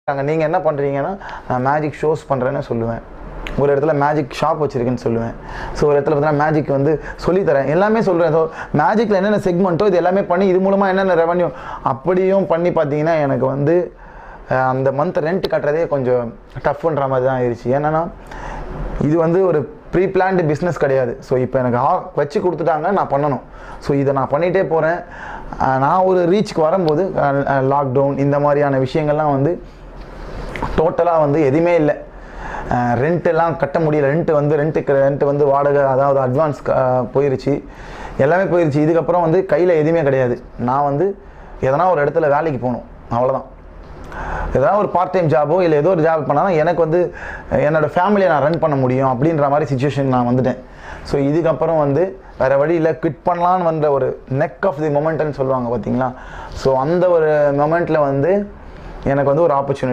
நீங்கள் என்ன பண்ணுறீங்கன்னா, நான் மேஜிக் ஷோஸ் பண்ணுறேன்னு சொல்லுவேன். ஒரு இடத்துல மேஜிக் ஷாப் வச்சுருக்கேன்னு சொல்லுவேன். ஸோ ஒரு இடத்துல பார்த்தீங்கன்னா மேஜிக் வந்து சொல்லித்தரேன், எல்லாமே சொல்கிறேன். ஸோ மேஜிக்கில் என்னென்ன செக்மெண்ட்டோ இது எல்லாமே பண்ணி இது மூலமாக என்னென்ன ரெவன்யூ அப்படியும் பண்ணி பார்த்தீங்கன்னா எனக்கு வந்து அந்த மந்த் ரெண்ட் கட்டுறதே கொஞ்சம் டஃப்ன்ற மாதிரி தான் ஆயிடுச்சு. ஏன்னா இது வந்து ஒரு ப்ரீ பிளான்டு பிஸ்னஸ் கிடையாது. ஸோ இப்போ எனக்கு வச்சு கொடுத்துட்டாங்க, நான் பண்ணணும். ஸோ இதை நான் பண்ணிகிட்டே போகிறேன். நான் ஒரு ரீச்சுக்கு வரும்போது லாக்டவுன் இந்த மாதிரியான விஷயங்கள்லாம் வந்து டோட்டலாக வந்து எதுவுமே இல்லை. ரெண்ட்டெல்லாம் கட்ட முடியல. ரெண்ட்டு வந்து வாடகை, அதாவது அட்வான்ஸ் போயிருச்சு, எல்லாமே போயிருச்சு. இதுக்கப்புறம் வந்து கையில் எதுவுமே கிடையாது. நான் வந்து எதனா ஒரு இடத்துல வேலைக்கு போகணும், அவ்வளோதான். எதனா ஒரு பார்ட் டைம் ஜாபோ இல்லை ஏதோ ஒரு ஜாப் பண்ணால் தான் எனக்கு வந்து என்னோடய ஃபேமிலியை நான் ரன் பண்ண முடியும் அப்படின்ற மாதிரி சுச்சுவேஷன் நான் வந்துட்டேன். ஸோ இதுக்கப்புறம் வந்து வேறு வழியில் குவிட் பண்ணலான்னு வந்த ஒரு நெக் ஆஃப் தி மொமெண்ட்னு சொல்லுவாங்க பார்த்தீங்களா. ஸோ அந்த ஒரு மொமெண்ட்டில் வந்து எனக்கு வந்து ஒரு ஆப்பர்ச்சுனிட்டி